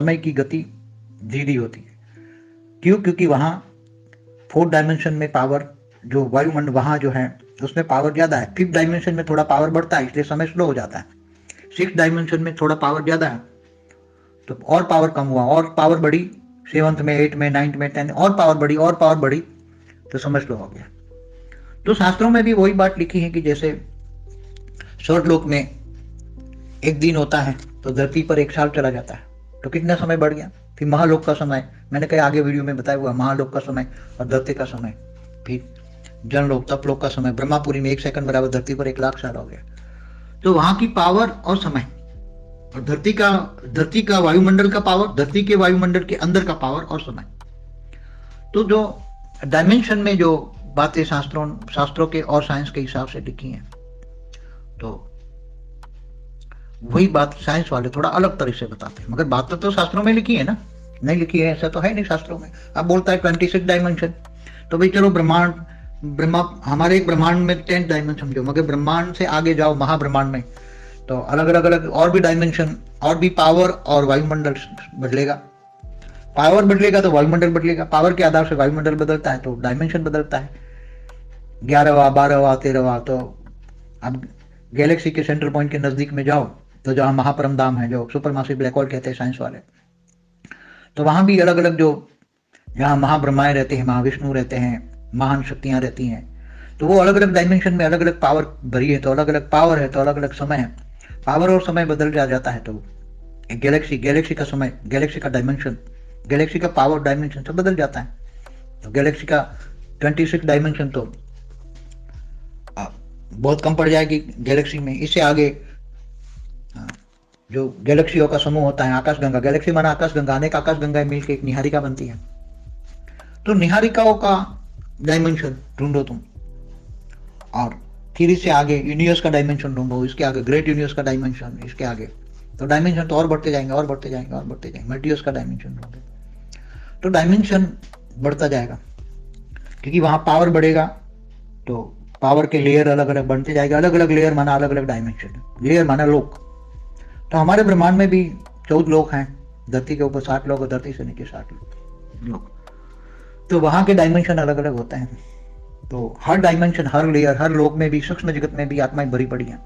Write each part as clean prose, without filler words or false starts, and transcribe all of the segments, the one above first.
समय की गति धीरे होती है। क्यों? क्योंकि वहाँ 4th डायमेंशन में पावर जो वायुमंडल वहाँ जो है उसमें पावर ज़्यादा है। 5th डायमेंशन में थोड़ा पावर बढ़ता है, इसलिए समय स्लो हो जाता है। 6th डायमेंशन में थोड़ा पावर ज़्यादा है तो और पावर कम हुआ, और पावर बढ़ी 7th में, 8th में, 9th में, 10th और पावर बढ़ी तो समय स्लो हो गया। तो शास्त्रों में भी वही बात लिखी है कि जैसे स्वर्गलोक में एक दिन होता है तो धरती पर 1 साल चला जाता है, तो कितना समय बढ़ गया। फिर महालोक का समय, मैंने कहीं आगे वीडियो में बताया हुआ, महालोक का समय और धरती का समय, फिर जनलोक तपलोक का समय, ब्रह्मापुरी में 1 सेकंड बराबर धरती पर 1 लाख साल हो गया। तो वहां की पावर और समय और धरती का वायुमंडल का पावर, धरती के वायुमंडल के अंदर का पावर और समय, तो जो डायमेंशन में जो बातें शास्त्रों के और साइंस के हिसाब से लिखी हैं, तो वही बात साइंस वाले थोड़ा अलग तरह से बताते हैं। मगर बात तो शास्त्रों में लिखी है ना, नहीं लिखी है ऐसा तो है नहीं शास्त्रों में। अब बोलता है 26 डायमेंशन, तो भाई चलो ब्रह्मा हमारे एक ब्रह्मांड में 10 डायमेंशन समझो, मगर ब्रह्मांड से आगे जाओ महाब्रह्मांड में तो अलग और भी डायमेंशन और भी पावर और वायुमंडल बदलेगा। पावर बदलेगा तो वायुमंडल बदलेगा, पावर के आधार से वायुमंडल बदलता है तो डायमेंशन बदलता है। 11वां 12वां 13वां, तो अब गैलेक्सी के सेंटर पॉइंट के नजदीक में जाओ तो जहां महापरम धाम है, जो सुपरमासिव ब्लैक होल कहते हैं साइंस वाले, तो वहां भी अलग अलग जो जहाँ महाब्रह्माएं रहते हैं, महाविष्णु रहते हैं, महान शक्तियां रहती हैं, तो वो अलग अलग डायमेंशन में अलग अलग पावर भरी है, तो अलग अलग पावर है तो अलग अलग समय है। पावर और समय बदल जाता है तो एक गैलेक्सी का समय, गैलेक्सी का डायमेंशन, गैलेक्सी का पावर डायमेंशन सब बदल जाता है। तो गैलेक्सी का 26 डायमेंशन तो बहुत कम पड़ जाएगी गैलेक्सी में। इससे आगे जो गैलेक्सियों का समूह होता है, आकाशगंगा, गैलेक्सी माना आकाशगंगा, अनेक आकाशगंगाएं मिलकर एक निहारिका बनती है। तो निहारिकाओं का डायमेंशन ढूंढो तुम, और फिर इससे आगे यूनिवर्स का डायमेंशन ढूंढो, इसके आगे ग्रेट यूनिवर्स का डायमेंशन, इसके आगे तो डायमेंशन तो और बढ़ते जाएंगे और बढ़ते जाएंगे और बढ़ते जाएंगे। मल्टीवर्स का डायमेंशन ढूंढो तो डायमेंशन बढ़ता जाएगा, क्योंकि वहां पावर बढ़ेगा तो पावर के लेयर अलग अलग बनते जाएगा। अलग अलग लेयर माना अलग अलग डायमेंशन, लेयर माना लोक। तो हमारे ब्रह्मांड में भी 14 लोक हैं, धरती के ऊपर 60 लोग और धरती से नीचे 60 लोग। तो वहां के डायमेंशन अलग अलग होते हैं। तो हर डायमेंशन, हर लेयर, हर लोक में भी, सूक्ष्म जगत में भी आत्माएं भरी पड़ी हैं।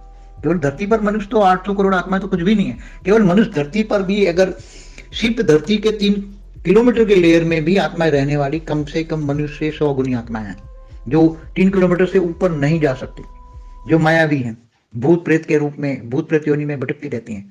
केवल धरती पर मनुष्य तो 800 करोड़ आत्माएं तो कुछ भी नहीं है। केवल मनुष्य धरती पर भी अगर सिर्फ धरती के 3 किलोमीटर के लेयर में भी आत्माएं रहने वाली कम से कम मनुष्य से 100 गुनी आत्माएं हैं, जो 3 किलोमीटर से ऊपर नहीं जा सकती, जो मायावी हैं, भूत प्रेत के रूप में, भूत प्रेत योनि में भटकती रहती हैं।